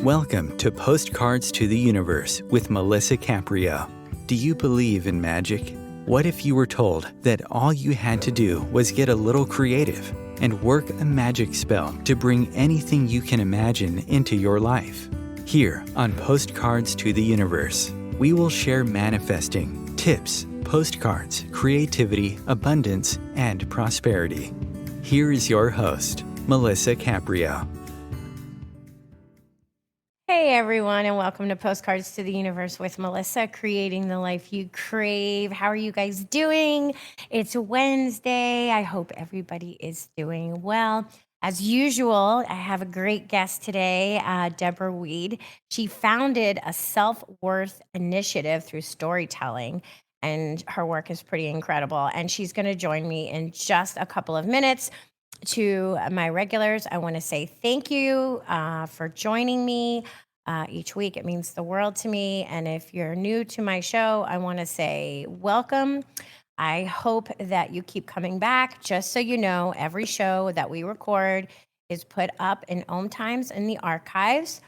Welcome to Postcards to the Universe with Melissa Caprio. Do you believe in magic? What if you were told that all you had to do was get a little creative and work a magic spell to bring anything you can imagine into your life? Here on Postcards to the Universe, we will share manifesting, tips, postcards, creativity, abundance, and prosperity. Here is your host, Melissa Caprio. Hey everyone, and welcome to Postcards to the Universe with Melissa, creating the life you crave. How are you guys doing? It's Wednesday. I hope everybody is doing well. As usual, I have a great guest today, Deborah Weed. She founded a self-worth initiative through storytelling, and her work is pretty incredible. And she's going to join me in just a couple of minutes. To my regulars, I want to say thank you for joining me each week. It means the world to me. And if you're new to my show, I want to say welcome. I hope that you keep coming back. Just so you know, every show that we record is put up in Om Times in the archives.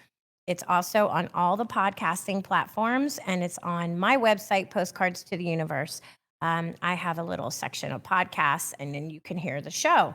It's also on all the podcasting platforms, and it's on my website, Postcards to the Universe. I have a little section of podcasts, and then you can hear the show.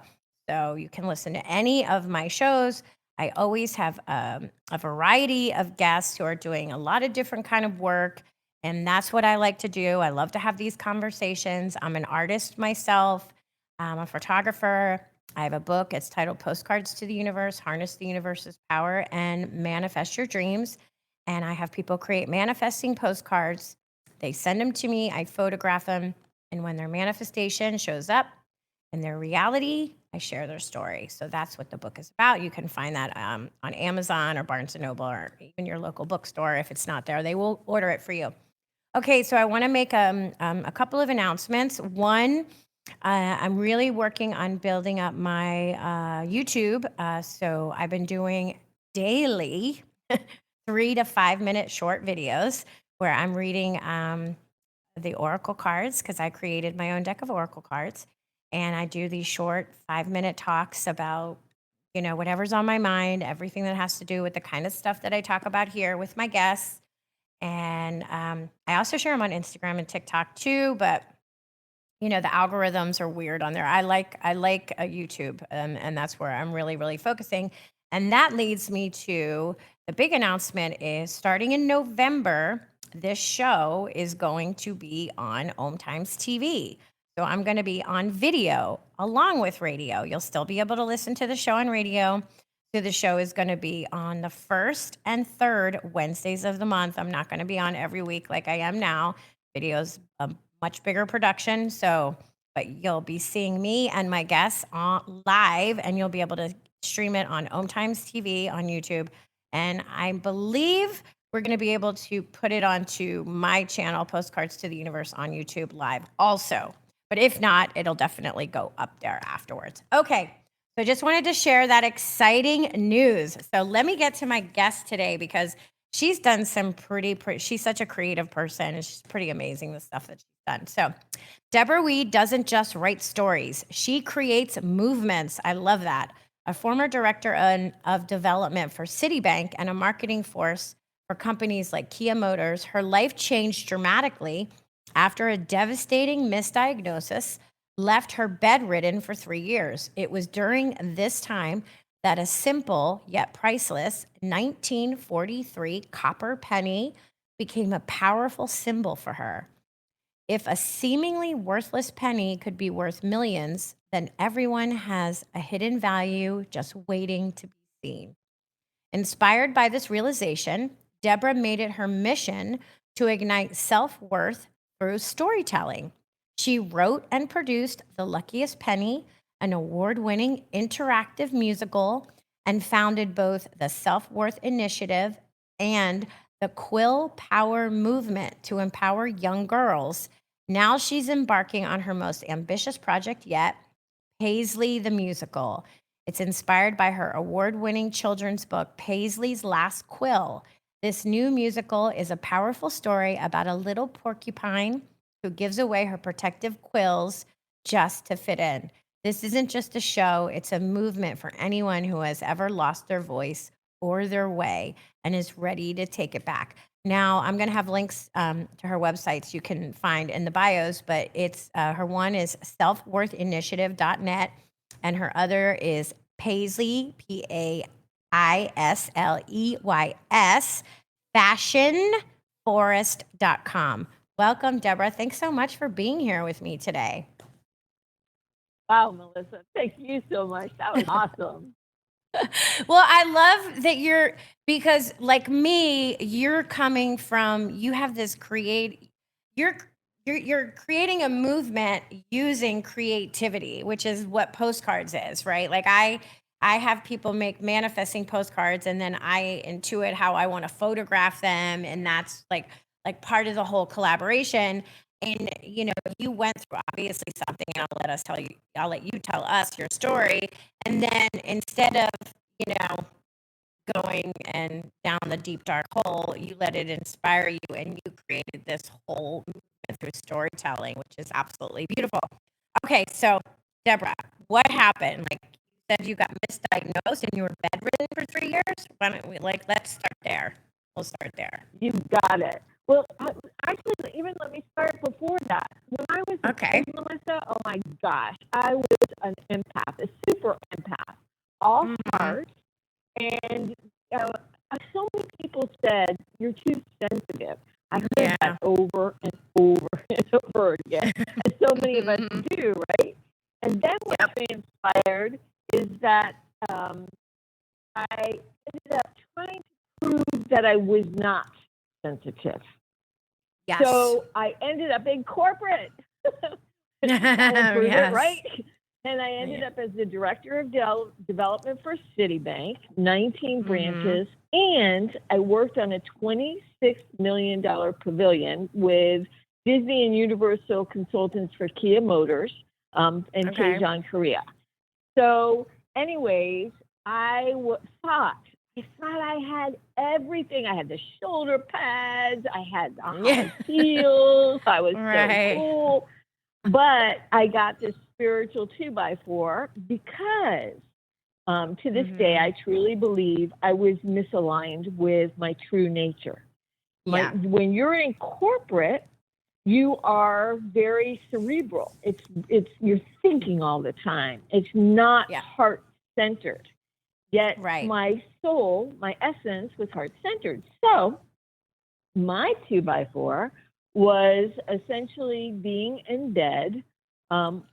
So you can listen to any of my shows. I always have a variety of guests who are doing a lot of different kind of work. And that's what I like to do. I love to have these conversations. I'm an artist myself. I'm a photographer. I have a book. It's titled Postcards to the Universe, Harness the Universe's Power and Manifest Your Dreams. And I have people create manifesting postcards. They send them to me. I photograph them. And when their manifestation shows up in their reality, I share their story. So that's what the book is about. You can find that on Amazon or Barnes & Noble or even your local bookstore. If it's not there, they will order it for you. Okay, so I want to make a couple of announcements. One, I'm really working on building up my YouTube. So I've been doing daily 3 to 5 minute short videos where I'm reading the Oracle cards, because I created my own deck of Oracle cards. And I do these short 5-minute talks about, whatever's on my mind, everything that has to do with the kind of stuff that I talk about here with my guests. And I also share them on Instagram and TikTok too, but the algorithms are weird on there. I like YouTube, and that's where I'm really, really focusing. And that leads me to the big announcement is starting in November, this show is going to be on Om Times TV. So I'm going to be on video along with radio. You'll still be able to listen to the show on radio. So the show is going to be on the first and third Wednesdays of the month. I'm not going to be on every week like I am now. Video's a much bigger production. But you'll be seeing me and my guests on live, and you'll be able to stream it on Om Times TV on YouTube. And I believe we're going to be able to put it onto my channel, Postcards to the Universe, on YouTube live also. But if not, it'll definitely go up there afterwards. Okay, so I just wanted to share that exciting news. So let me get to my guest today, because she's done some pretty she's such a creative person, and she's pretty amazing, the stuff that she's done. So Deborah Weed doesn't just write stories. She creates movements. I love that. A former director of development for Citibank and a marketing force for companies like Kia Motors, her life changed dramatically after a devastating misdiagnosis left her bedridden for 3 years. It was during this time that a simple yet priceless 1943 copper penny became a powerful symbol for her. If a seemingly worthless penny could be worth millions, then everyone has a hidden value just waiting to be seen. Inspired by this realization, Deborah made it her mission to ignite self-worth through storytelling. She wrote and produced The Luckiest Penny, an award-winning interactive musical, and founded both the Self-Worth Initiative and the Quill Power Movement to empower young girls. Now she's embarking on her most ambitious project yet, Paisley the Musical. It's inspired by her award-winning children's book, Paisley's Last Quill. This new musical is a powerful story about a little porcupine who gives away her protective quills just to fit in. This isn't just a show, it's a movement for anyone who has ever lost their voice or their way and is ready to take it back. Now, I'm going to have links to her websites you can find in the bios, but it's her one is selfworthinitiative.net and her other is Paisley, Paisleys, fashionforest.com. Welcome, Deborah. Thanks so much for being here with me today. Wow, Melissa, thank you so much. That was awesome. Well, I love that because like me, you're coming from, you have this you're creating a movement using creativity, which is what postcards is, right? Like I have people make manifesting postcards and then I intuit how I want to photograph them. And that's like part of the whole collaboration. And, you went through obviously something and I'll let you tell us your story. And then instead of, going and down the deep dark hole, you let it inspire you and you created this whole movement through storytelling, which is absolutely beautiful. Okay, so Deborah, what happened? Like you said, you got misdiagnosed and you were bedridden for 3 years. Why don't we let's start there? We'll start there. You got it. Well, actually, even let me start before that. When I was a kid, Melissa, oh my gosh, I was an empath, a super empath, all heart. And so many people said, you're too sensitive. I heard that over and over and over again. And so many of us do, right? And then what transpired is that I ended up trying to prove that I was not sensitive. Yes. So I ended up in corporate. Right? And I ended up as the director of development for Citibank, 19 branches, and I worked on a $26 million pavilion with Disney and Universal consultants for Kia Motors in Daejeon, Korea. So anyways, I thought I had everything. I had the shoulder pads. I had the high heels. I was so cool. But I got this spiritual 2x4 because to this day, I truly believe I was misaligned with my true nature. When you're in corporate, you are very cerebral. It's you're thinking all the time. It's not heart-centered. Yet my soul, my essence was heart-centered. So my 2x4 was essentially being in bed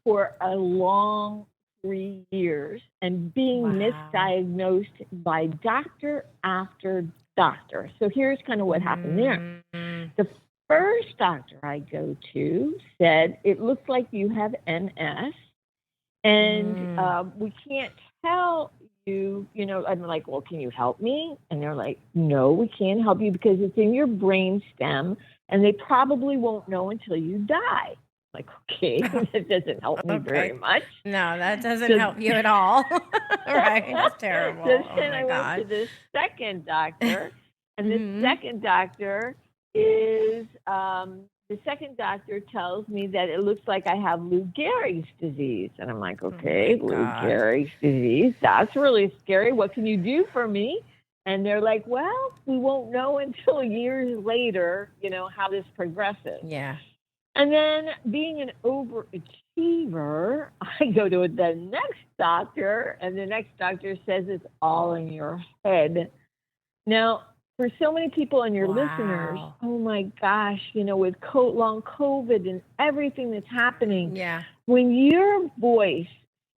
for a long 3 years and being misdiagnosed by doctor after doctor. So here's kind of what happened there. The first doctor I go to said, it looks like you have MS and we can't tell you, I'm like, well, can you help me? And they're like, no, we can't help you because it's in your brain stem and they probably won't know until you die. Like, okay, that doesn't help me very much. No, that doesn't help you at all. Right? That's terrible. So then I went to the second doctor, and the second doctor is the second doctor tells me that it looks like I have Lou Gehrig's disease, and I'm like, okay, Lou Gehrig's disease. That's really scary. What can you do for me? And they're like, well, we won't know until years later, how this progresses. Yeah. And then being an overachiever, I go to the next doctor, and the next doctor says it's all in your head. Now, for so many people and your listeners, oh my gosh, with long COVID and everything that's happening, when your voice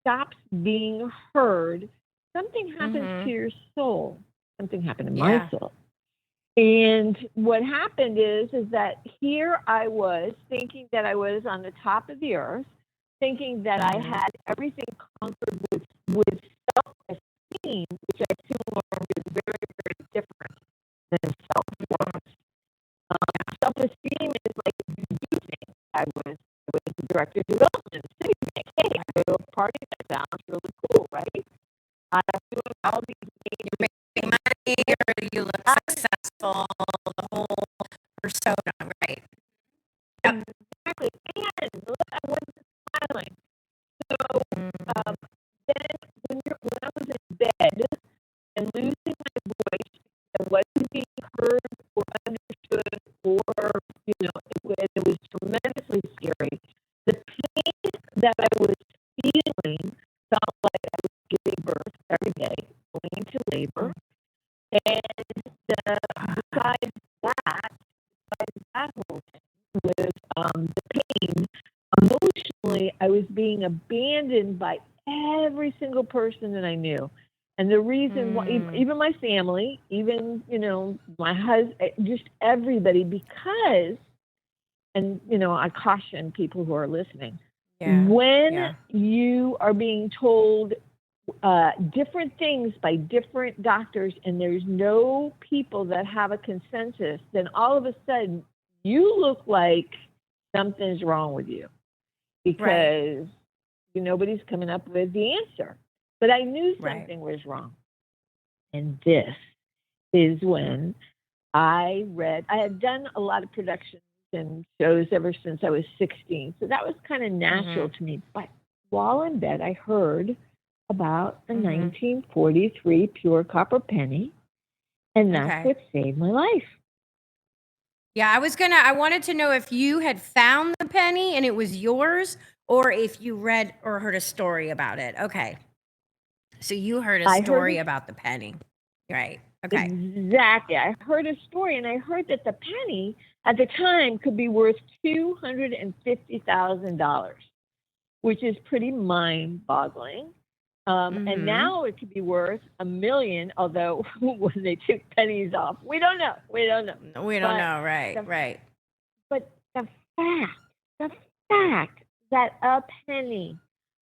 stops being heard, something happens to your soul. Something happened to my soul. And what happened is that here I was thinking that I was on the top of the earth, thinking that I had everything conquered with self-esteem, which I soon learned is very, very different than self-worth. Self-esteem is like you do things. I was the director of development. Citibank. Hey, I go to a party that sounds really cool, right? I'm doing all these making money or you look successful, the whole persona, right? Yep. Exactly. And look, I wasn't smiling. So then when I was in bed and losing my emotionally, I was being abandoned by every single person that I knew. And the reason why, even my family, even, my husband, just everybody, because, and, I caution people who are listening, when you are being told different things by different doctors and there's no people that have a consensus, then all of a sudden you look like something's wrong with you because nobody's coming up with the answer. But I knew something was wrong. And this is when I had done a lot of productions and shows ever since I was 16. So that was kind of natural to me. But while in bed, I heard about the 1943 pure copper penny. And that's what saved my life. Yeah, I wanted to know if you had found the penny and it was yours, or if you read or heard a story about it. Okay. So you heard a story about the penny. Right. Okay. Exactly. I heard a story, and I heard that the penny at the time could be worth $250,000, which is pretty mind-boggling. And now it could be worth $1 million, although when they took pennies off, we don't know. We don't know. Right. But the fact that a penny,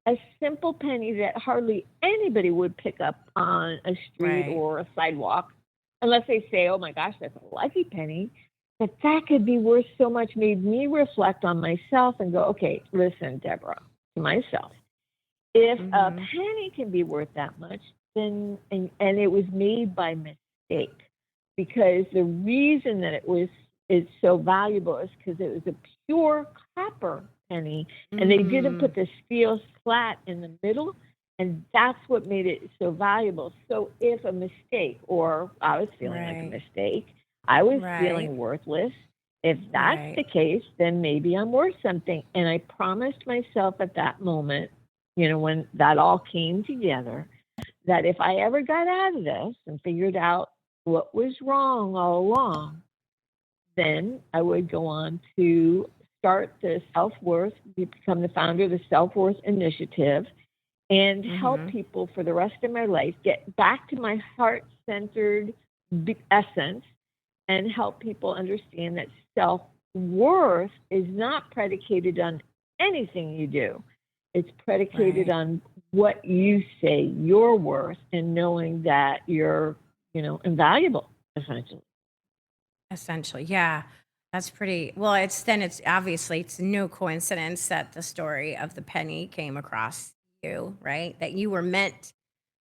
a simple penny that hardly anybody would pick up on a street or a sidewalk, unless they say, oh my gosh, that's a lucky penny, that could be worth so much made me reflect on myself and go, okay, listen, Deborah, to myself. If a penny can be worth that much, then and it was made by mistake, because the reason that it's so valuable is because it was a pure copper penny, and they didn't put the steel slat in the middle, and that's what made it so valuable. So if a mistake, or I was feeling like a mistake, I was feeling worthless. If that's the case, then maybe I'm worth something. And I promised myself at that moment, when that all came together, that if I ever got out of this and figured out what was wrong all along, then I would go on to start the self-worth, become the founder of the Self-Worth Initiative, and help people for the rest of my life get back to my heart-centered essence, and help people understand that self-worth is not predicated on anything you do. It's predicated on what you say you're worth, and knowing that you're, invaluable, essentially. Yeah. That's pretty well. It's obviously it's no coincidence that the story of the penny came across you, right? That you were meant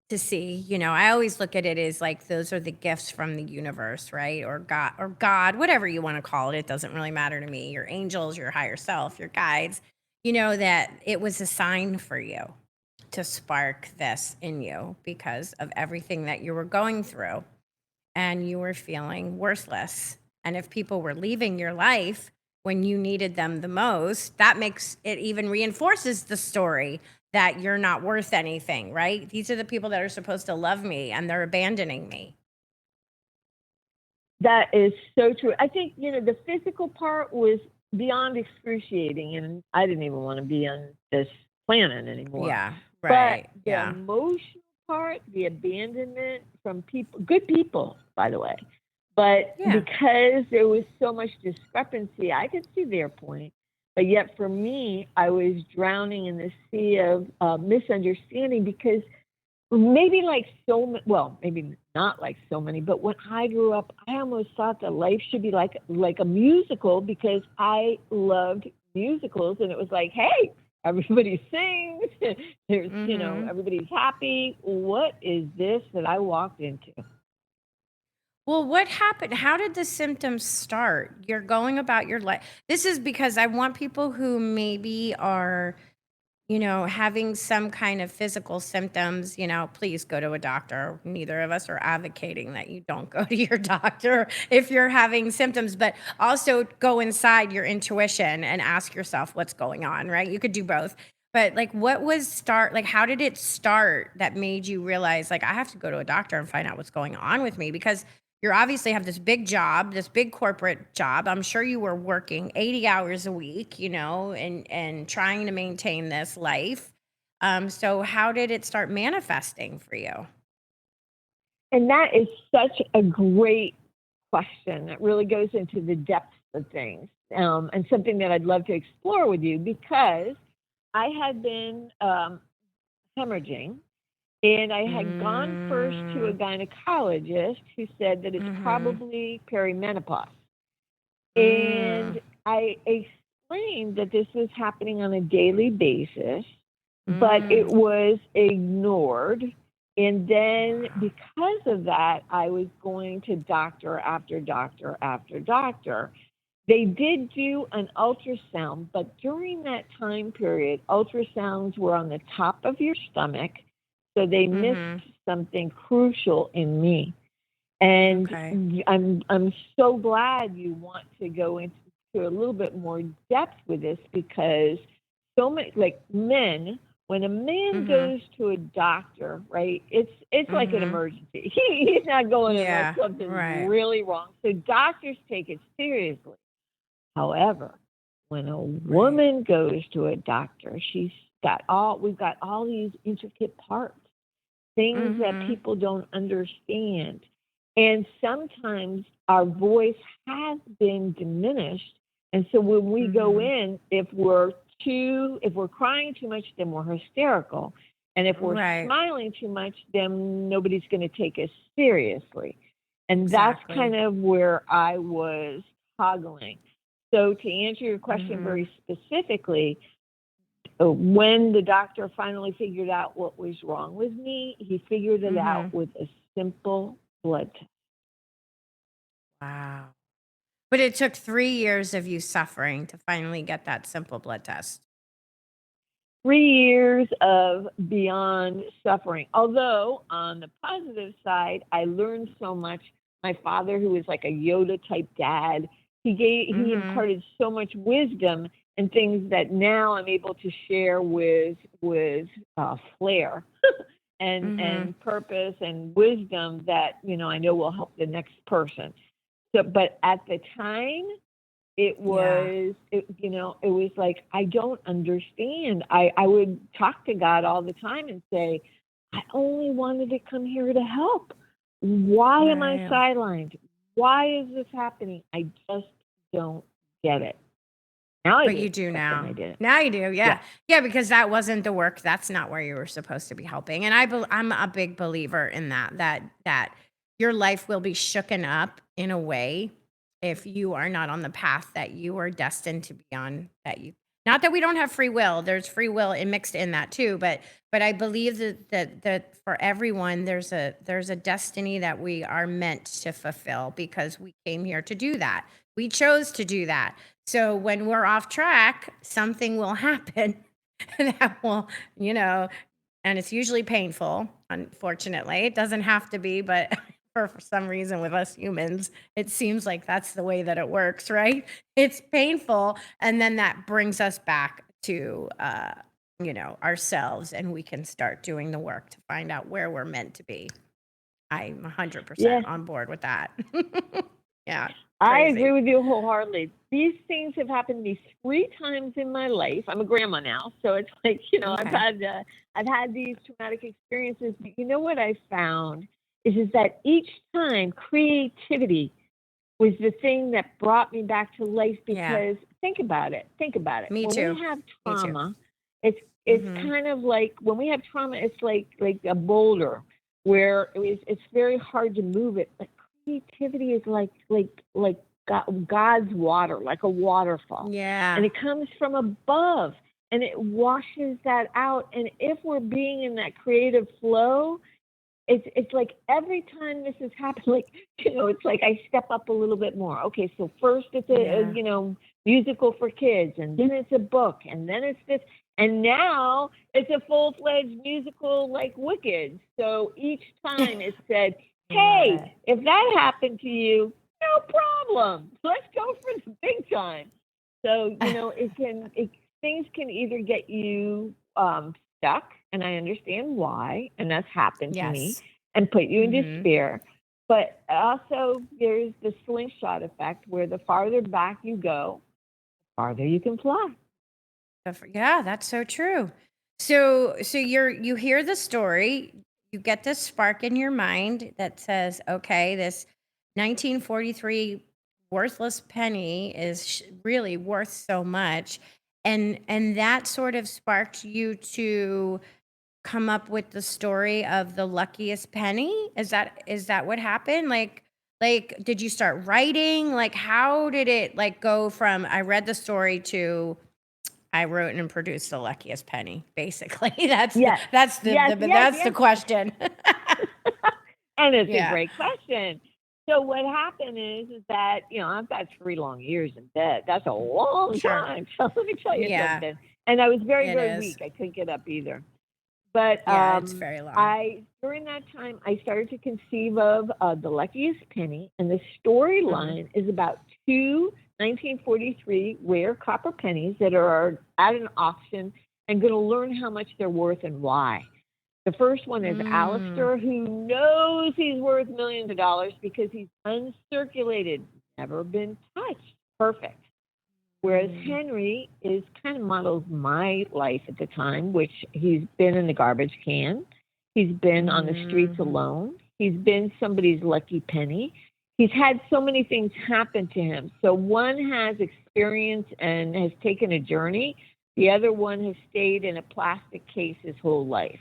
to see. I always look at it as like those are the gifts from the universe, right? Or God, whatever you want to call it. It doesn't really matter to me. Your angels, your higher self, your guides, that it was a sign for you to spark this in you because of everything that you were going through, and you were feeling worthless. And if people were leaving your life when you needed them the most, that makes it even reinforces the story that you're not worth anything, right? These are the people that are supposed to love me, and they're abandoning me. That is so true. I think, the physical part was beyond excruciating, and I didn't even want to be on this planet anymore. Yeah, right. But the emotional part, the abandonment from people, good people, by the way, but because there was so much discrepancy, I could see their point. But yet for me, I was drowning in the sea of misunderstanding, because maybe maybe not like so many, but when I grew up, I almost thought that life should be like a musical, because I loved musicals, and it was like, hey, everybody sings, there's, everybody's happy. What is this that I walked into? Well, what happened? How did the symptoms start? You're going about your life. This is because I want people who maybe are, having some kind of physical symptoms, please go to a doctor. Neither of us are advocating that you don't go to your doctor if you're having symptoms, but also go inside your intuition and ask yourself what's going on, right? You could do both. But how did it start that made you realize, like, I have to go to a doctor and find out what's going on with me? Because you obviously have this big job, this big corporate job. I'm sure you were working 80 hours a week, and trying to maintain this life. So how did it start manifesting for you? And that is such a great question. It really goes into the depths of things, and something that I'd love to explore with you, because I had been hemorrhaging, and I had gone first to a gynecologist who said that it's probably perimenopause. And I explained that this was happening on a daily basis, but it was ignored. And then because of that, I was going to doctor after doctor after doctor. They did do an ultrasound, but during that time period, ultrasounds were on the top of your stomach. So they missed something crucial in me. And I'm so glad you want to go into a little bit more depth with this, because so many, like men, when a man goes to a doctor, right, it's like an emergency. He's not going unless something's really wrong. So doctors take it seriously. However, when a woman goes to a doctor, we've got all these intricate parts, things that people don't understand. And sometimes our voice has been diminished. And so when we go in, if we're crying too much, then we're hysterical. And if we're smiling too much, then nobody's going to take us seriously. And that's kind of where I was toggling. So to answer your question very specifically, when the doctor finally figured out what was wrong with me, he figured it out with a simple blood test. Wow. But it took 3 years of you suffering to finally get that simple blood test. 3 years of beyond suffering. Although on the positive side, I learned so much. My father, who was like a Yoda type dad, he imparted so much wisdom and things that now I'm able to share with flair and purpose and wisdom that I know will help the next person. So, but at the time, it was it was like, I don't understand. I would talk to God all the time and say, I only wanted to come here to help. Why am I sidelined? Why is this happening? I just don't get it. Now I But do. you do But now. then I did. Now you do, yeah. Yeah, because that wasn't the work. That's not where you were supposed to be helping. And I'm a big believer in that your life will be shooken up in a way if you are not on the path that you are destined to be on. Not that we don't have free will. There's free will mixed in that too, but I believe that for everyone there's a destiny that we are meant to fulfill, because we came here to do that. We chose to do that. So when we're off track, something will happen that will, and it's usually painful, unfortunately. It doesn't have to be, but for some reason with us humans, it seems like that's the way that it works, right? It's painful. And then that brings us back to, ourselves, and we can start doing the work to find out where we're meant to be. I'm 100% on board with that. Yeah. I Crazy. agree with you wholeheartedly. These things have happened to me 3 times in my life. I'm a grandma now, so it's like, I've had these traumatic experiences. But you know what I found is that each time creativity was the thing that brought me back to life. Because think about it. Me too. When we have trauma, it's kind of like, when we have trauma, it's like a boulder where it's very hard to move it. But creativity is like God's water, like a waterfall. Yeah. And it comes from above and it washes that out. And if we're being in that creative flow, it's like every time this has happened, like, it's like I step up a little bit more. Okay, so first it's a musical for kids, and then it's a book, and then it's this, and now it's a full-fledged musical like Wicked. So each time it said, hey, if that happened to you, no problem. Let's go for the big time. So, things can either get you stuck, and I understand why, and that's happened to me, and put you in despair. But also, there's the slingshot effect where the farther back you go, the farther you can fly. Yeah, that's so true. So you hear the story, you get this spark in your mind that says, okay, this 1943 worthless penny is really worth so much, and that sort of sparked you to come up with the story of the luckiest penny. Is that what happened? Like did you start writing? Like how did it like go from I read the story to I wrote and produced the luckiest penny, basically. Yes, That's yes, yes, the yes. question. And it's a Yeah. great question. So what happened is that, I've got 3 long years in bed. That's a long Sure. time. So let me tell you Yeah, something. And I was very, it very is. weak. I couldn't get up either. But Yeah, it's very long. during that time, I started to conceive of the luckiest penny, and the storyline is about 2 1943 rare copper pennies that are at an auction and going to learn how much they're worth and why. The first one is Alistair, who knows he's worth millions of dollars because he's uncirculated, never been touched. Perfect. Whereas Henry is kind of models my life at the time, which he's been in the garbage can. He's been on the streets alone. He's been somebody's lucky penny. He's had so many things happen to him. So one has experience and has taken a journey. The other one has stayed in a plastic case his whole life.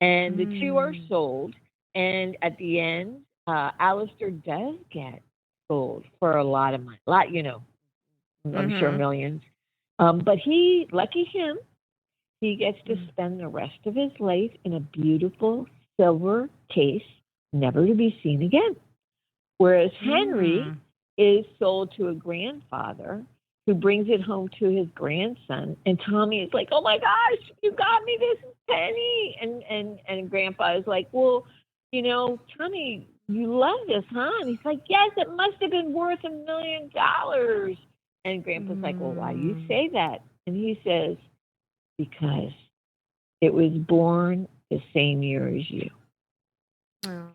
And the two are sold. And at the end, Alistair does get sold for a lot of money. I'm sure millions. But lucky him, he gets to spend the rest of his life in a beautiful silver case, never to be seen again. Whereas Henry is sold to a grandfather who brings it home to his grandson. And Tommy is like, oh my gosh, you got me this penny. And grandpa is like, well, Tommy, you love this, huh? And he's like, yes, it must have been worth $1 million. And grandpa's like, well, why do you say that? And he says, because it was born the same year as you. Oh.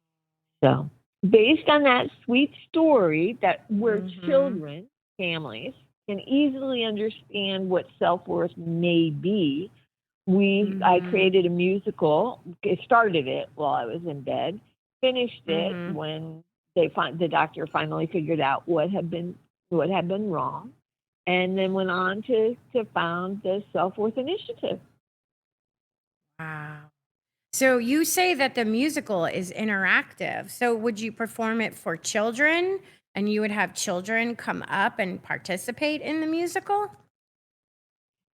So based on that sweet story that where children, families, can easily understand what self-worth may be, I created a musical. I started it while I was in bed, finished it when the doctor finally figured out what had been wrong, and then went on to found the Self-Worth Initiative. Wow. So you say that the musical is interactive. So would you perform it for children and you would have children come up and participate in the musical?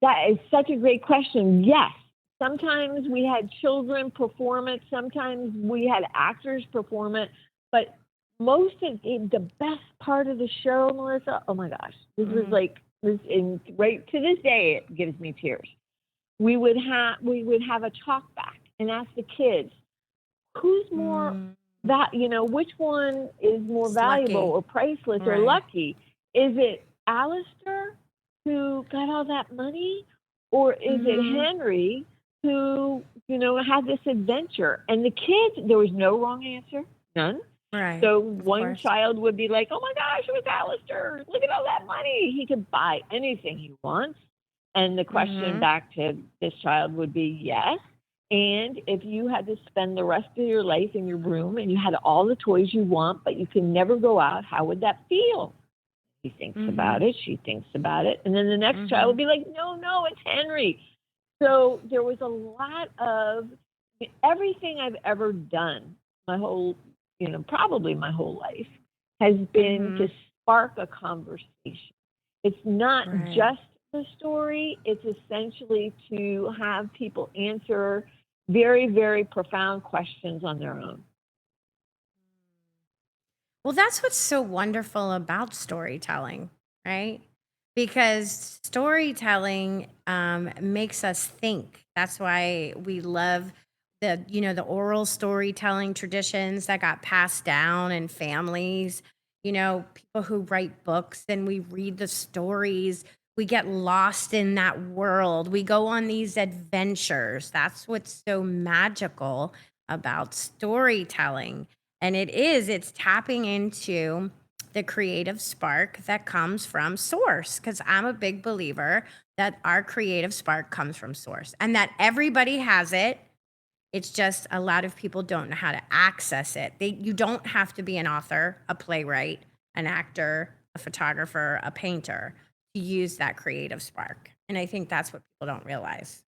That is such a great question. Yes. Sometimes we had children perform it. Sometimes we had actors perform it. But the best part of the show, Melissa, oh my gosh, this was like this. Right to this day, it gives me tears. We would have a talk back and ask the kids, who's more which one is more valuable or priceless or lucky? Is it Alistair who got all that money, or is it Henry who had this adventure? And the kids, there was no wrong answer, none. Right. So one child would be like, oh my gosh, it was Alistair. Look at all that money. He could buy anything he wants. And the question back to this child would be, yes. And if you had to spend the rest of your life in your room and you had all the toys you want, but you can never go out, how would that feel? He thinks about it. She thinks about it. And then the next child would be like, no, it's Henry. So there was a lot of everything I've ever done, probably my whole life, has been to spark a conversation. It's not just the story. It's essentially to have people answer very, very profound questions on their own. Well, that's what's so wonderful about storytelling, right? Because storytelling makes us think. That's why we love the oral storytelling traditions that got passed down in families. People who write books and we read the stories. We get lost in that world. We go on these adventures. That's what's so magical about storytelling. And it's tapping into the creative spark that comes from source. Because I'm a big believer that our creative spark comes from source and that everybody has it. It's just a lot of people don't know how to access it. You don't have to be an author, a playwright, an actor, a photographer, a painter to use that creative spark. And I think that's what people don't realize.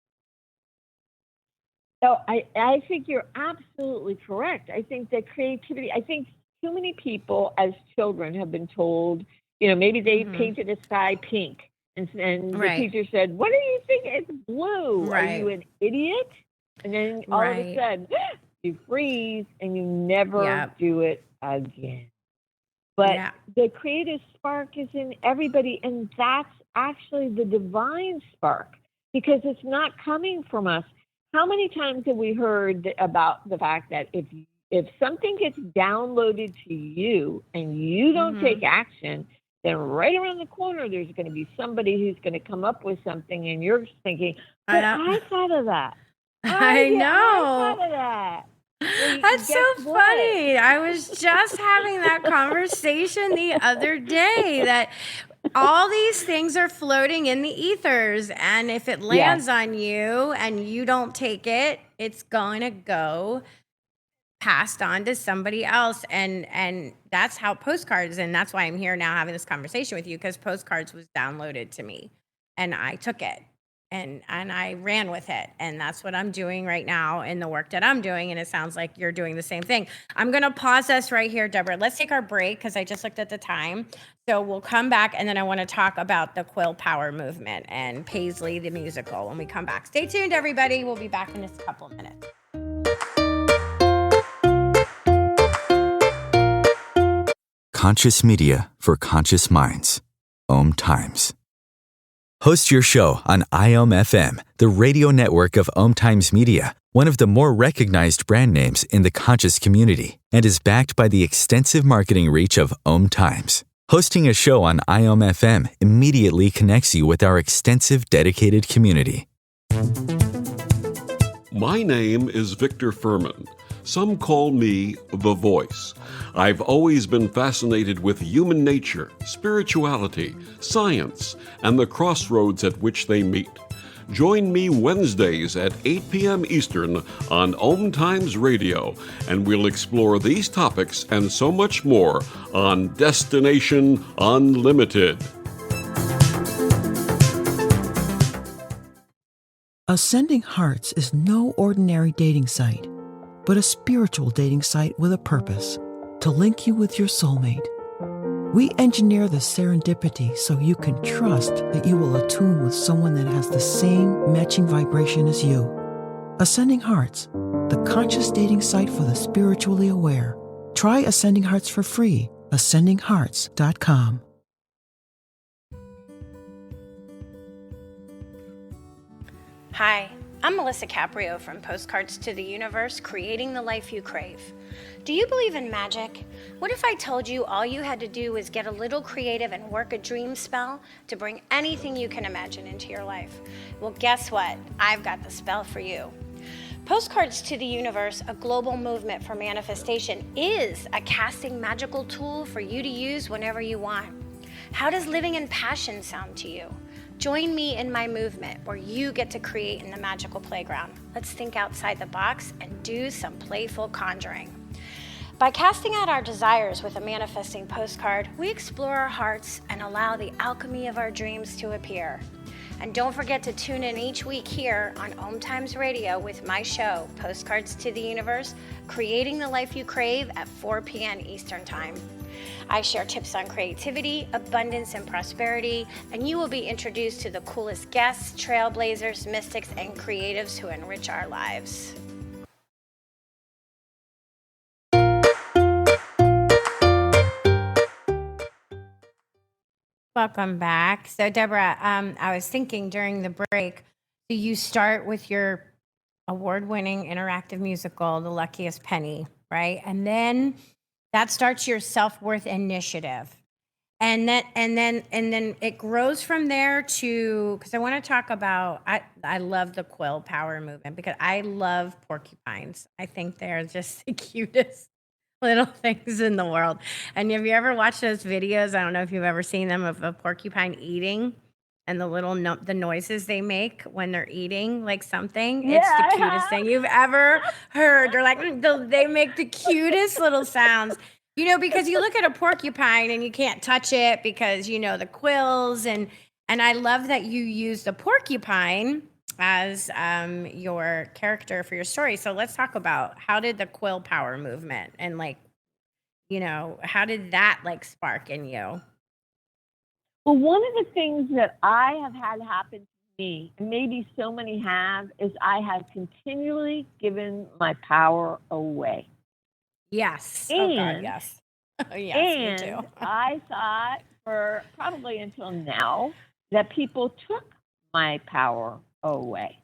So I think you're absolutely correct. I think that creativity, I think too many people as children have been told, maybe they painted a sky pink and the teacher said, what do you think? It's blue. Are you an idiot? And then all of a sudden you freeze and you never do it again. But the creative spark is in everybody. And that's actually the divine spark because it's not coming from us. How many times have we heard about the fact that if something gets downloaded to you and you don't take action, then right around the corner, there's going to be somebody who's going to come up with something and you're thinking, but I thought of that. I know. I thought of that. Well, that's so funny. I was just having that conversation the other day that all these things are floating in the ethers. And if it lands on you and you don't take it, it's going to go passed on to somebody else. And that's how postcards, and that's why I'm here now having this conversation with you, because postcards was downloaded to me and I took it. And I ran with it. And that's what I'm doing right now in the work that I'm doing. And it sounds like you're doing the same thing. I'm going to pause us right here, Deborah. Let's take our break because I just looked at the time. So we'll come back and then I want to talk about the Quill Power Movement and Paisley the Musical when we come back. Stay tuned, everybody. We'll be back in just a couple of minutes. Conscious media for conscious minds. Om Times. Host your show on IOM FM, the radio network of Om Times Media, one of the more recognized brand names in the conscious community, and is backed by the extensive marketing reach of Om Times. Hosting a show on IOM FM immediately connects you with our extensive dedicated community. My name is Victor Furman. Some call me The Voice. I've always been fascinated with human nature, spirituality, science, and the crossroads at which they meet. Join me Wednesdays at 8 p.m. Eastern on Om Times Radio, and we'll explore these topics and so much more on Destination Unlimited. Ascending Hearts is no ordinary dating site, but a spiritual dating site with a purpose, to link you with your soulmate. We engineer the serendipity so you can trust that you will attune with someone that has the same matching vibration as you. Ascending Hearts, the conscious dating site for the spiritually aware. Try Ascending Hearts for free, ascendinghearts.com. Hi, I'm Melissa Caprio from Postcards to the Universe, creating the life you crave. Do you believe in magic? What if I told you all you had to do was get a little creative and work a dream spell to bring anything you can imagine into your life? Well, guess what? I've got the spell for you. Postcards to the Universe, a global movement for manifestation, is a casting magical tool for you to use whenever you want. How does living in passion sound to you? Join me in my movement where you get to create in the magical playground. Let's think outside the box and do some playful conjuring. By casting out our desires with a manifesting postcard, we explore our hearts and allow the alchemy of our dreams to appear. And don't forget to tune in each week here on Om Times Radio with my show, Postcards to the Universe, creating the life you crave at 4 p.m. Eastern Time. I share tips on creativity, abundance, and prosperity, and you will be introduced to the coolest guests, trailblazers, mystics, and creatives who enrich our lives. Welcome back. So, Deborah, I was thinking during the break, so you start with your award-winning interactive musical, The Luckiest Penny, right? And then that starts your self-worth initiative. And then it grows from there to, because I want to talk about, I love the Quill Power Movement because I love porcupines. I think they're just the cutest little things in the world. And have you ever watched those videos? I don't know if you've ever seen them of a porcupine eating and the little the noises they make when they're eating like something. Yeah, It's the I cutest thing you've ever heard. They're like they make the cutest little sounds. Because you look at a porcupine and you can't touch it because the quills and I love that you use the porcupine as your character for your story. So let's talk about how did the Quill Power Movement and how did that spark in you? Well, one of the things that I have had happen to me, and maybe so many have, is I have continually given my power away. Yes. Oh God, And yes. Yes, me too. and I thought for probably until now that people took my power away.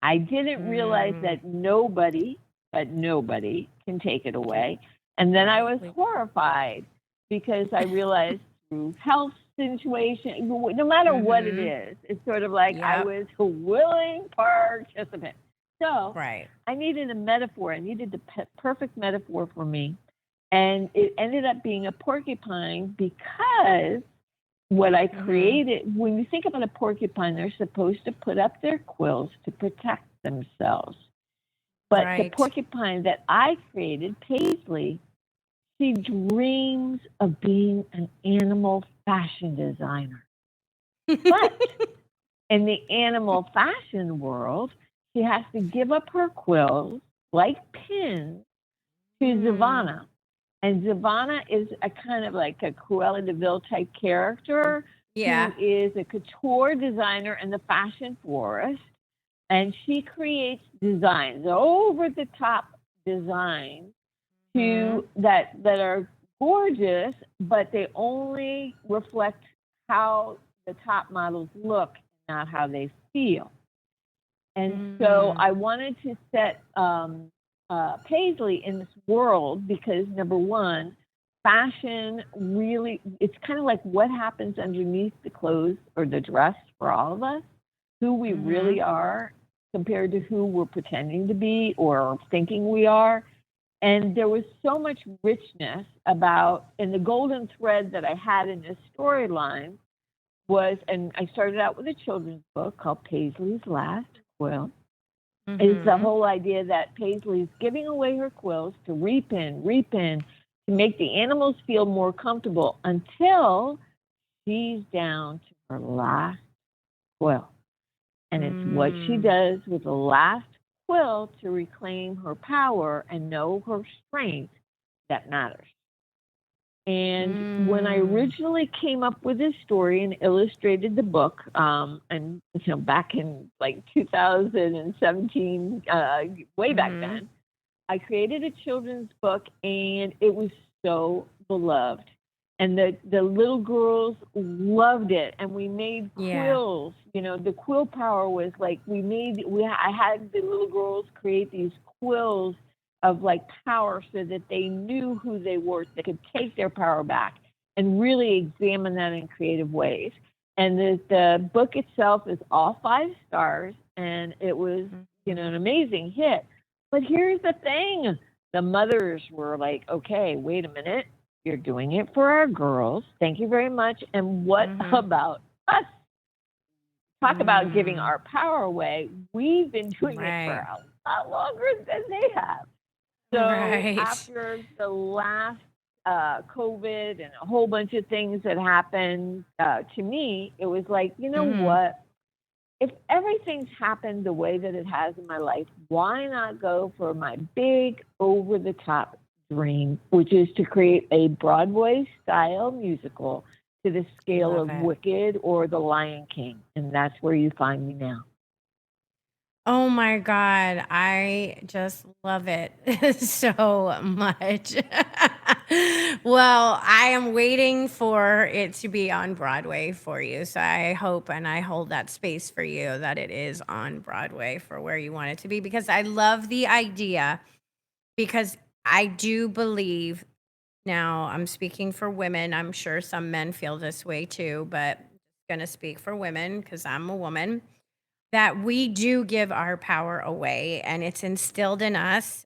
I didn't realize that nobody, but nobody can take it away. And then I was horrified because I realized through health situation, no matter what it is, it's sort of like I was a willing participant. So Right. I needed a metaphor. I needed the perfect metaphor for me. And it ended up being a porcupine because what I created, when you think about a porcupine, they're supposed to put up their quills to protect themselves. But the porcupine that I created, Paisley, she dreams of being an animal fashion designer. But in the animal fashion world, she has to give up her quills like pins to Savannah. And Savannah is a kind of like a Cruella de Vil type character who is a couture designer in the fashion forest. And she creates designs, over the top designs that are gorgeous, but they only reflect how the top models look, not how they feel. And so I wanted to set Paisley in this world because, number one, fashion really, it's kind of like what happens underneath the clothes or the dress for all of us, who we really are compared to who we're pretending to be or thinking we are. And there was so much richness about, and the golden thread that I had in this storyline was, and I started out with a children's book called Paisley's Last Quill. Is the whole idea that Paisley's giving away her quills to reap in, to make the animals feel more comfortable until she's down to her last quill. And it's what she does with the last quill to reclaim her power and know her strength that matters. And when I originally came up with this story and illustrated the book, and back in like 2017, way back then, I created a children's book, and it was so beloved. And the little girls loved it, and we made quills. The Quill Power was like I had the little girls create these quills of like power so that they knew who they were, so they could take their power back and really examine that in creative ways. And the book itself is all 5 stars, and it was an amazing hit. But here's the thing. The mothers were like, okay, wait a minute. You're doing it for our girls. Thank you very much. And what about us? Talk about giving our power away. We've been doing it for a lot longer than they have. So after the last COVID and a whole bunch of things that happened to me, it was like, you know what? If everything's happened the way that it has in my life, why not go for my big over-the-top dream, which is to create a Broadway-style musical to the scale of Wicked or The Lion King. And that's where you find me now. Oh my God, I just love it so much. Well, I am waiting for it to be on Broadway for you. So I hope and I hold that space for you that it is on Broadway for where you want it to be, because I love the idea, because I do believe, now I'm speaking for women. I'm sure some men feel this way too, but I'm going to speak for women because I'm a woman, that we do give our power away, and it's instilled in us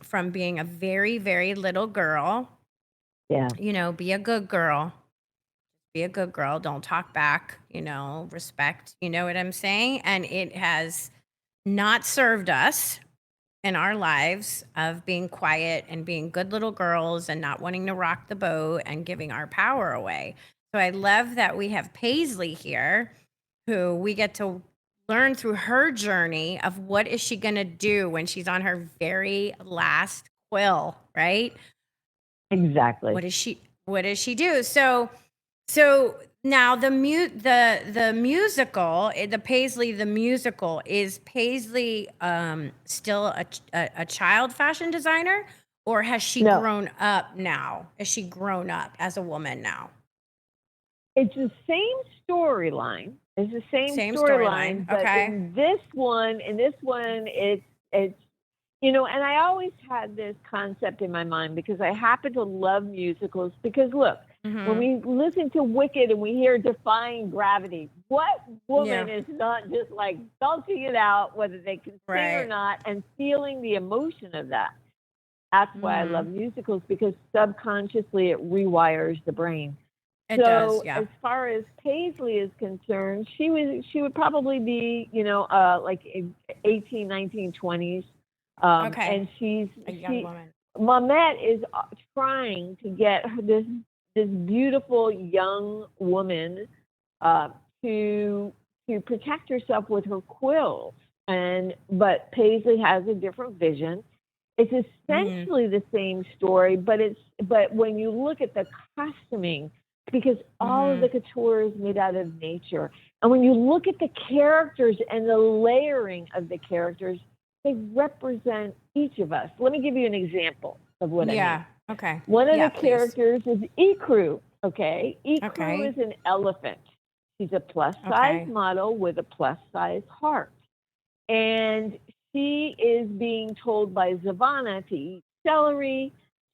from being a very, very little girl, Yeah. be a good girl, be a good girl, don't talk back, respect, you know what I'm saying? And it has not served us in our lives of being quiet and being good little girls and not wanting to rock the boat and giving our power away. So I love that we have Paisley here, who we get to learn through her journey of what is she going to do when she's on her very last quill, right? Exactly. What does she do? So now the musical, the Paisley the Musical, is Paisley still a child fashion designer, or has she No. grown up now? Has she grown up as a woman now? It's the same storyline. It's the same Same storyline, storyline. but Okay. in this one, it's and I always had this concept in my mind because I happen to love musicals. Because look, when we listen to Wicked and we hear Defying Gravity, what woman is not just like belting it out, whether they can sing or not, and feeling the emotion of that? That's why I love musicals, because subconsciously it rewires the brain. It does, yeah. As far as Paisley is concerned, she would probably be, like 18, 19, 20s. Okay. And she's A young woman. Mamet is trying to get this beautiful young woman to protect herself with her quills. But Paisley has a different vision. It's essentially the same story, but when you look at the costuming, because all of the couture is made out of nature, and when you look at the characters and the layering of the characters, they represent each of us. Let me give you an example of what I mean. Okay. One of the characters is Ikru. Okay, Ikru Okay. is an elephant. She's a plus-size model with a plus-size heart, and she is being told by Zavana to eat celery,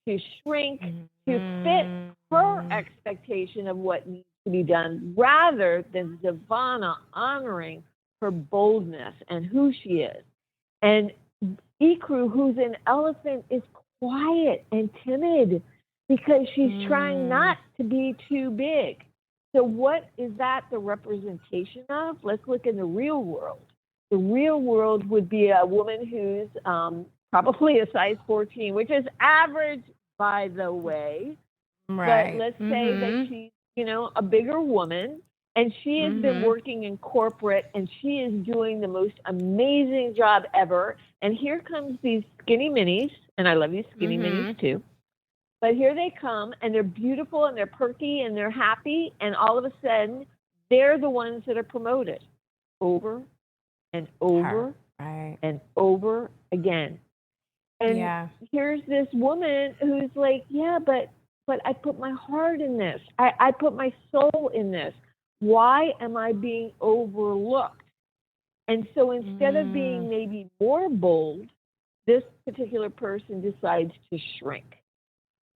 to shrink, to fit her expectation of what needs to be done, rather than Zavana honoring her boldness and who she is. And Ikru, who's an elephant, is quiet and timid because she's trying not to be too big. So what is that the representation of? Let's look in the real world. The real world would be a woman who's probably a size 14, which is average, by the way. Right. But let's say that she's, a bigger woman, and she has been working in corporate, and she is doing the most amazing job ever. And here comes these skinny minis, and I love these skinny minis too. But here they come, and they're beautiful, and they're perky, and they're happy, and all of a sudden, they're the ones that are promoted over and over and over again. And here's this woman who's like, yeah, but I put my heart in this. I put my soul in this. Why am I being overlooked? And so instead of being maybe more bold, this particular person decides to shrink.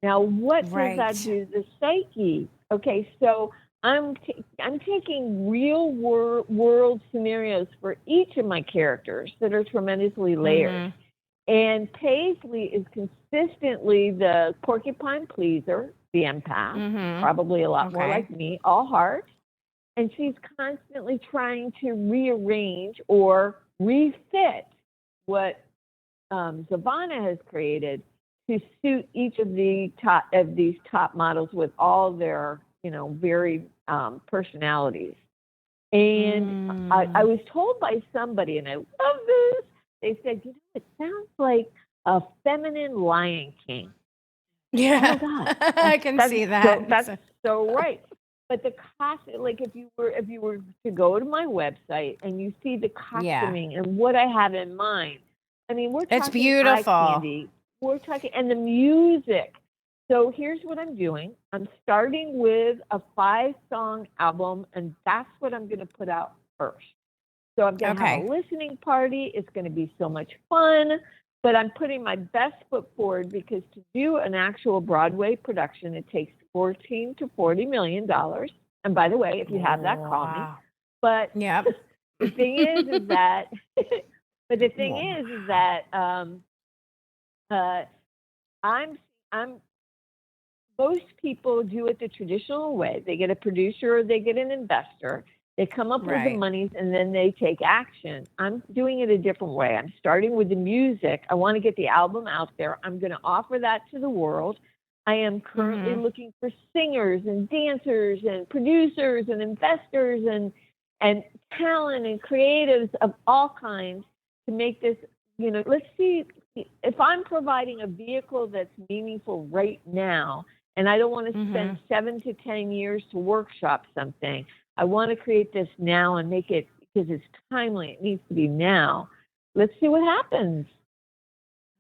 Now, what does that do to the psyche? Okay, so I'm taking real world scenarios for each of my characters that are tremendously layered. And Paisley is consistently the porcupine pleaser, the empath, probably a lot more like me, all heart. And she's constantly trying to rearrange or refit what Zavana has created to suit each of these top models with all their, varied personalities. And I was told by somebody, and I love this, they said, it sounds like a feminine Lion King. Yeah. Oh my God. I can see that. That's so right. But the cost, like if you were to go to my website and you see the costuming and what I have in mind, I mean, we're talking it's beautiful. eye candy. We're talking, and the music. So here's what I'm doing. I'm starting with a 5-song album, and that's what I'm going to put out first. So I'm going to have a listening party. It's going to be so much fun, but I'm putting my best foot forward, because to do an actual Broadway production, it takes $14 to $40 million. And by the way, if you have that, call me. But the thing is that I'm most people do it the traditional way. They get a producer or they get an investor. They come up with the Right. monies and then they take action. I'm doing it a different way. I'm starting with the music. I want to get the album out there. I'm going to offer that to the world. I am currently looking for singers and dancers and producers and investors and talent and creatives of all kinds to make this, let's see if I'm providing a vehicle that's meaningful right now, and I don't want to spend 7 to 10 years to workshop something. I want to create this now and make it, because it's timely. It needs to be now. Let's see what happens.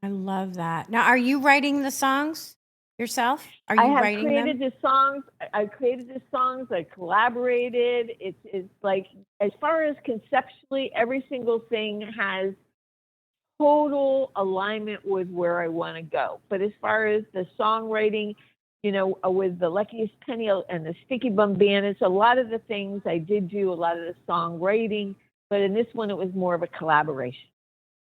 I love that. Now, are you writing the songs yourself? Are I you have writing created them? the songs. I created the songs. I collaborated. It's like, as far as conceptually, every single thing has total alignment with where I want to go. But as far as the songwriting, with the Luckiest Penny and the Sticky Bum Bandits, a lot of the things I did do, a lot of the songwriting, but in this one, it was more of a collaboration.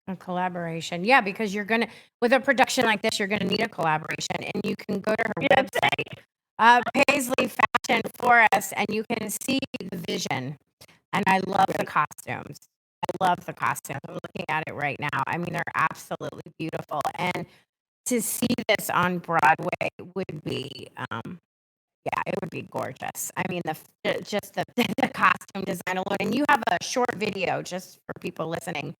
A collaboration. Yeah, because with a production like this, you're going to need a collaboration. And you can go to her website, Paisley Fashion for us, and you can see the vision. And I love the costumes. I love the costumes. I'm looking at it right now. I mean, they're absolutely beautiful. And to see this on Broadway would be, it would be gorgeous. I mean, the costume design alone. And you have a short video, just for people listening,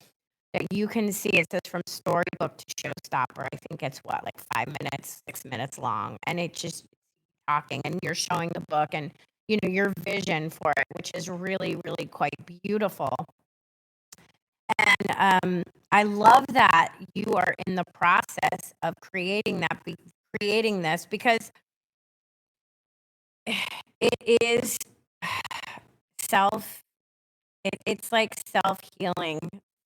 that you can see. It says from storybook to showstopper. I think it's like 5 minutes, 6 minutes long. And it just talking, and you're showing the book and, your vision for it, which is really, really quite beautiful. And I love that you are in the process of creating this, because it is it's like self-healing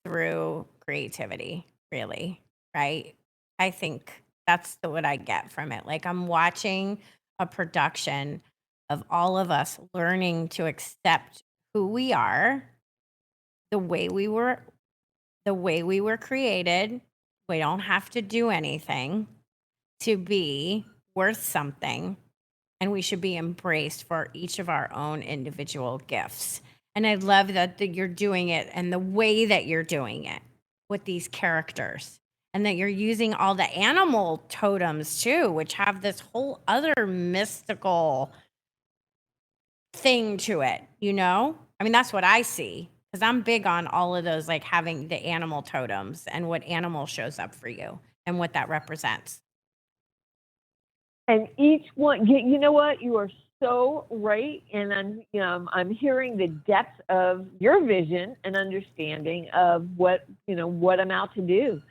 through creativity, really, right? I think that's what I get from it. Like, I'm watching a production of all of us learning to accept who we are, the way we were created. We don't have to do anything to be worth something, and we should be embraced for each of our own individual gifts. And I love that you're doing it, and the way that you're doing it with these characters, and that you're using all the animal totems too, which have this whole other mystical thing to it, I mean, that's what I see, because I'm big on all of those, like having the animal totems and what animal shows up for you and what that represents. And each one, you know what? You are so right. And I'm hearing the depth of your vision and understanding of what I'm out to do.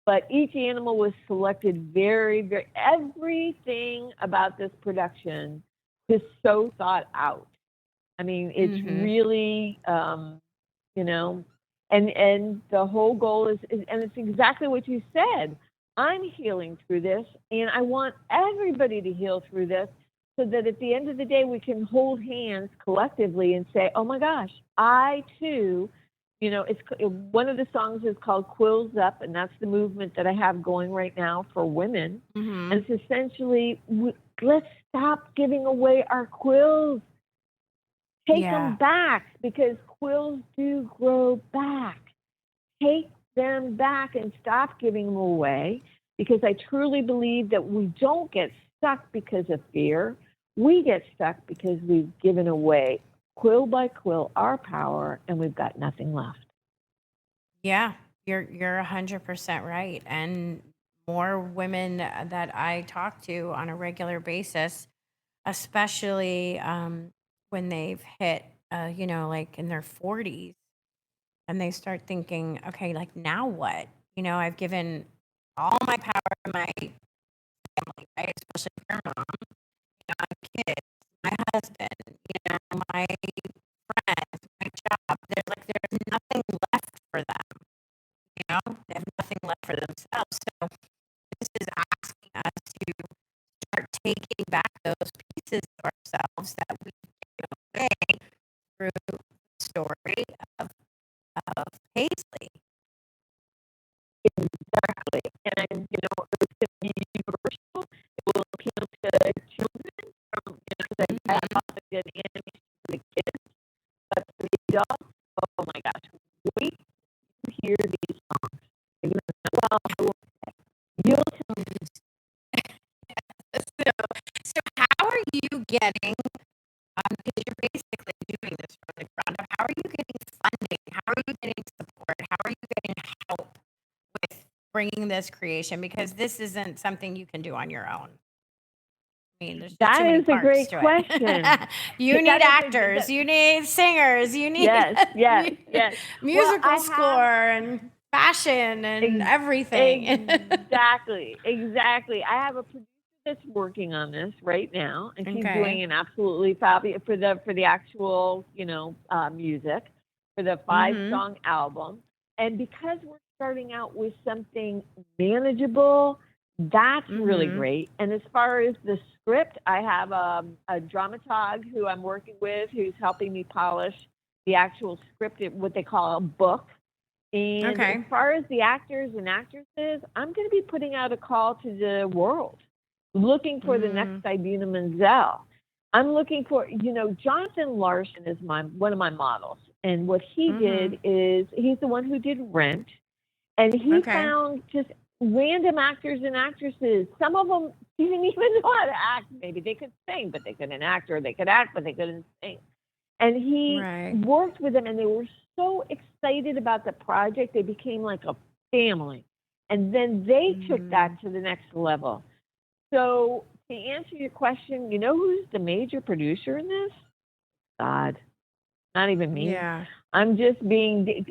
But each animal was selected very, very, everything about this production is so thought out. I mean, it's really, and the whole goal is, and it's exactly what you said. I'm healing through this, and I want everybody to heal through this, so that at the end of the day, we can hold hands collectively and say, oh my gosh, I too, it's one of the songs is called Quills Up, and that's the movement that I have going right now for women. And it's essentially, let's stop giving away our quills. Take them back, because quills do grow back. Take them back and stop giving them away, because I truly believe that we don't get stuck because of fear. We get stuck because we've given away, quill by quill, our power, and we've got nothing left. Yeah, you're 100% right. And more women that I talk to on a regular basis, especially when they've hit, like in their 40s, and they start thinking, okay, like, now what? I've given all my power to my family, right? Especially your mom, my kids, my husband, my friends, my job. There's nothing left for them. They have nothing left for themselves. So this is asking us to start taking back those pieces of ourselves that we give away through the story of Paisley. And it was going to be universal. It will appeal to children because I also did animation for the kids, but for the adults, oh my gosh, wait to hear these songs. Well, you'll tell me. So how are you getting, because you're basically doing this from the ground up, how are you getting funding? How are you getting support? How are you getting help with bringing this creation? Because this isn't something you can do on your own. I mean, there's That too many is a parts great to it. question. You need actors, you need singers, you need yes. musical Well, score and fashion and everything. Exactly. I have a producer that's working on this right now, and she's doing an absolutely fabulous for the actual music for the 5-song album. And because we're starting out with something manageable, that's really great. And as far as the script, I have a dramaturg who I'm working with who's helping me polish the actual script, what they call a book. And as far as the actors and actresses, I'm going to be putting out a call to the world, looking for the next Idina Menzel. I'm looking for, Jonathan Larson is one of my models. And what he did is he's the one who did Rent. And he found just random actors and actresses. Some of them didn't even know how to act. Maybe they could sing, but they couldn't act, or they could act, but they couldn't sing. And he worked with them, and they were so excited about the project. They became like a family. And then they took that to the next level. So to answer your question, who's the major producer in this? God. Not even me. Yeah. I'm just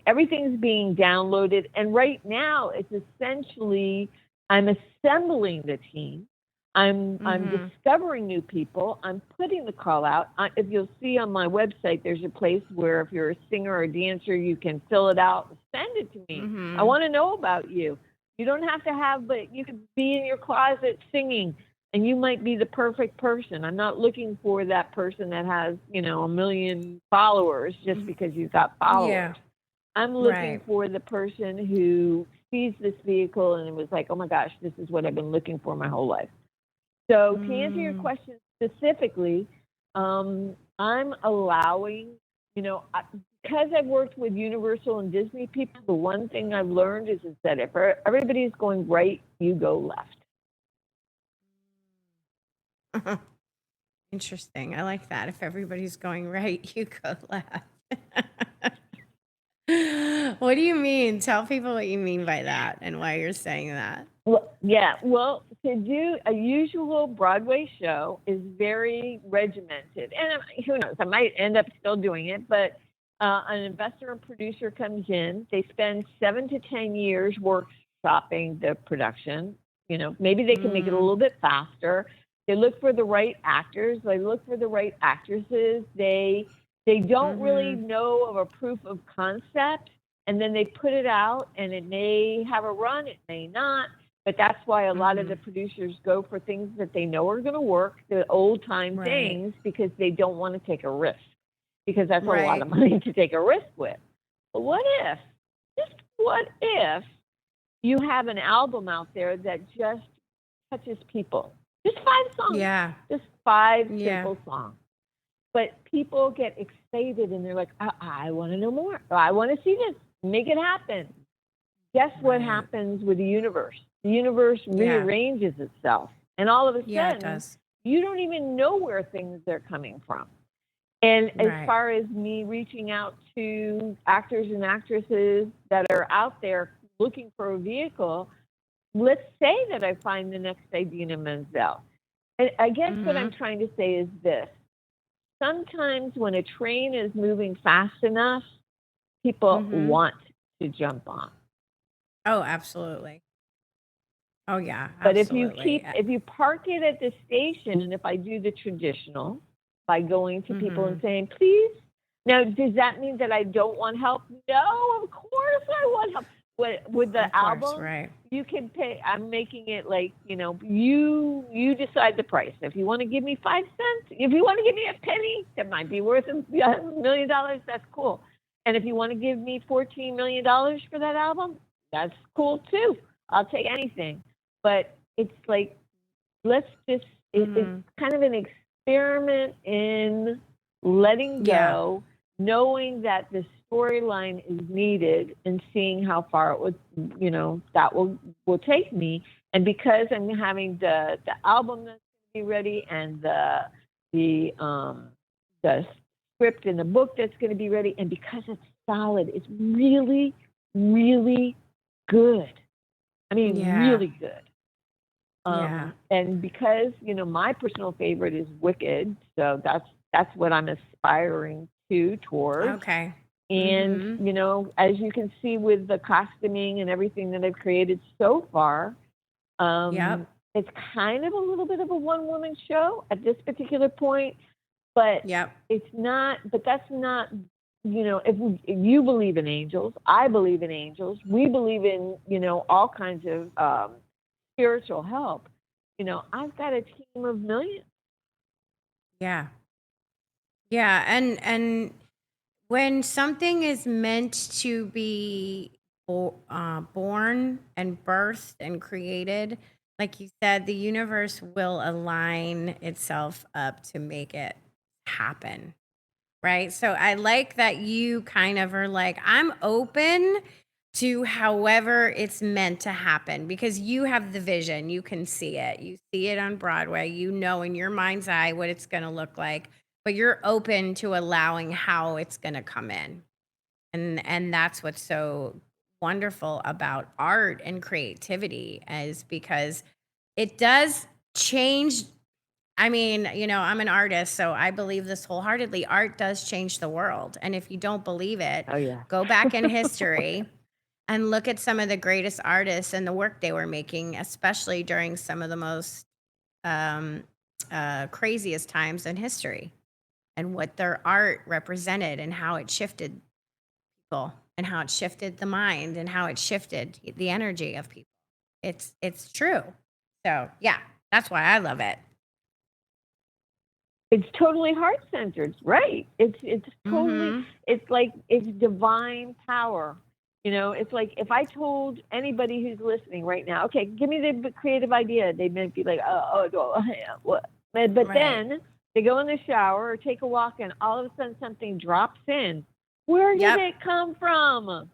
everything's being downloaded. And right now it's essentially, I'm assembling the team. I'm discovering new people. I'm putting the call out. If you'll see on my website, there's a place where if you're a singer or a dancer, you can fill it out and send it to me. I want to know about you. You don't have to but you could be in your closet singing, and you might be the perfect person. I'm not looking for that person that has, 1 million followers just because you've got followers. Yeah. I'm looking for the person who sees this vehicle and was like, oh my gosh, this is what I've been looking for my whole life. So to answer your question specifically, I'm allowing, because I've worked with Universal and Disney people, the one thing I've learned is that if everybody's going right, you go left. Interesting. I like that. If everybody's going right, you go left. What do you mean? Tell people what you mean by that and why you're saying that. Well, yeah. Well, to do a usual Broadway show is very regimented. And who knows, I might end up still doing it, but an investor and producer comes in. They spend 7 to 10 years workshopping the production. Maybe they can make it a little bit faster. They look for the right actors. They look for the right actresses. They don't really know of a proof of concept, and then they put it out, and it may have a run, it may not. But that's why a lot of the producers go for things that they know are going to work, the old-time things, because they don't want to take a risk, because that's a lot of money to take a risk with. But what if you have an album out there that just touches people? Just 5 songs. Yeah. Just 5 simple songs. But people get excited and they're like, I want to know more. I want to see this. Make it happen. Guess what happens with the universe? The universe rearranges itself. And all of a sudden, you don't even know where things are coming from. And as far as me reaching out to actors and actresses that are out there looking for a vehicle, let's say that I find the next Idina Menzel. And I guess what I'm trying to say is this. Sometimes when a train is moving fast enough, people want to jump on. Oh, absolutely. Oh, yeah. But absolutely. if you park it at the station, and if I do the traditional by going to people and saying, please, now, does that mean that I don't want help? No, of course I want help. With the album, you can pay. I'm making it like, you decide the price. If you want to give me 5 cents, if you want to give me a penny, that might be worth $1 million. That's cool. And if you want to give me $14 million for that album, that's cool too. I'll take anything. But it's like, let's just, it's kind of an experiment in letting go, knowing that the storyline is needed and seeing how far it would, that will take me. And because I'm having the album that's going to be ready and the script and the book that's going to be ready, and because it's solid, it's really, really good. I mean, really good. And because, my personal favorite is Wicked, so that's what I'm aspiring towards. Okay. And, as you can see with the costuming and everything that I've created so far, it's kind of a little bit of a one-woman show at this particular point, but it's not, but that's not, if you believe in angels, I believe in angels, we believe in, all kinds of spiritual help. I've got a team of millions. Yeah. And when something is meant to be born and birthed and created, like you said, the universe will align itself up to make it happen. Right. So I like that you kind of are like, I'm open to however it's meant to happen, because you have the vision. You can see it. You see it on Broadway. You know in your mind's eye what it's going to look like, but you're open to allowing how it's going to come in. And that's what's so wonderful about art and creativity, is because it does change. I mean, I'm an artist, so I believe this wholeheartedly. Art does change the world. And if you don't believe it, go back in history and look at some of the greatest artists and the work they were making, especially during some of the most craziest times in history, and what their art represented and how it shifted people and how it shifted the mind and how it shifted the energy of people. It's true. So yeah, that's why I love it. It's totally heart-centered, right? It's totally, it's like, it's divine power. It's like, if I told anybody who's listening right now, okay, give me the creative idea, they might be like, what? But then they go in the shower or take a walk and all of a sudden something drops in. Where did it come from?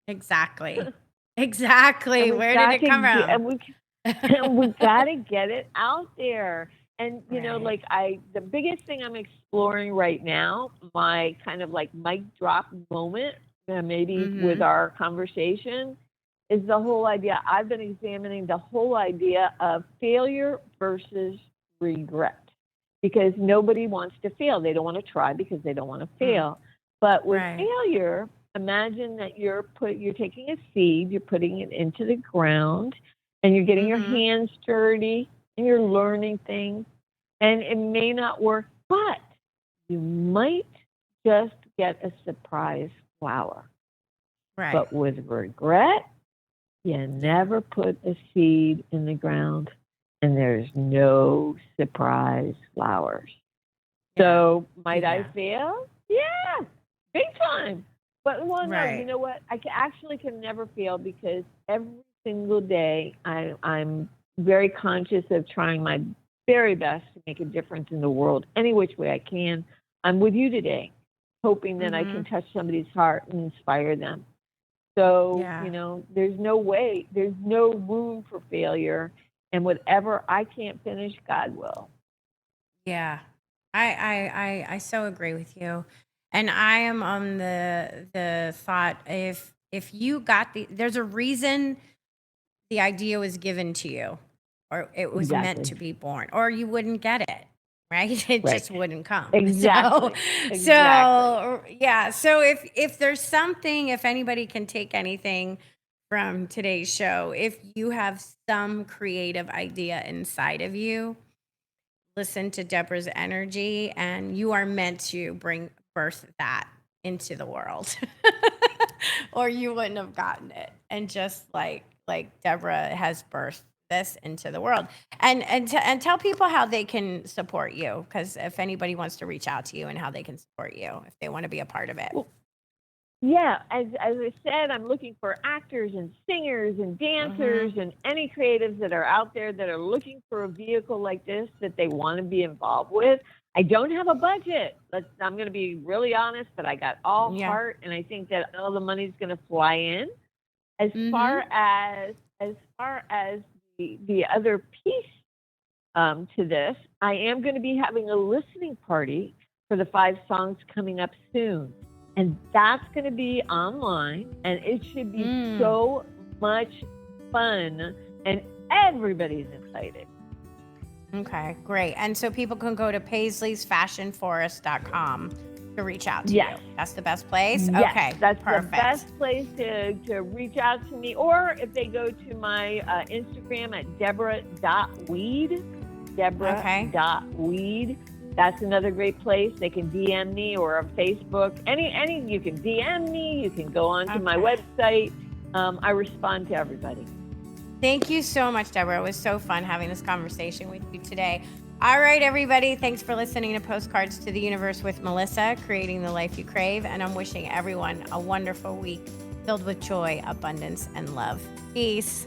Exactly. Where did it come from? And we've got to get it out there. And, the biggest thing I'm exploring right now, my kind of like mic drop moment, maybe with our conversation, is the whole idea. I've been examining the whole idea of failure versus regret, because nobody wants to fail. They don't want to try because they don't want to fail. But with failure, imagine that you're taking a seed, you're putting it into the ground, and you're getting your hands dirty, and you're learning things, and it may not work, but you might just get a surprise flower. Right. But with regret, you never put a seed in the ground, and there's no surprise flowers. So might I fail? Yeah, big time. But no, you know what? I actually can never fail, because every single day I'm very conscious of trying my very best to make a difference in the world any which way I can. I'm with you today, hoping that I can touch somebody's heart and inspire them. So, there's no room for failure, and whatever I can't finish, God will. Yeah. I so agree with you. And I am on the thought, if you got there's a reason the idea was given to you, or it was meant to be born, or you wouldn't get it, right? It just wouldn't come. Exactly. So yeah. So if there's something, if anybody can take anything from today's show, if you have some creative idea inside of you, listen to Deborah's energy, and you are meant to birth that into the world, or you wouldn't have gotten it. And just like Deborah has birthed this into the world, and tell people how they can support you, because if anybody wants to reach out to you, and how they can support you if they want to be a part of it. Yeah, as I said, I'm looking for actors and singers and dancers and any creatives that are out there that are looking for a vehicle like this that they want to be involved with. I don't have a budget. I'm going to be really honest, but I got all Yeah. heart, and I think that all the money's going to fly in. As far as the other piece to this, I am going to be having a listening party for the 5 songs coming up soon. And that's going to be online, and it should be so much fun, and everybody's excited. Okay, great. And so people can go to Paisley'sFashionForest.com to reach out to you. That's the best place? Yes, okay, that's perfect. the best place to reach out to me. Or if they go to my Instagram at Deborah.Weed, Deborah.Weed. That's another great place. They can DM me or on Facebook. Any you can DM me. You can go onto my website. I respond to everybody. Thank you so much, Deborah. It was so fun having this conversation with you today. All right, everybody. Thanks for listening to Postcards to the Universe with Melissa, creating the life you crave. And I'm wishing everyone a wonderful week filled with joy, abundance, and love. Peace.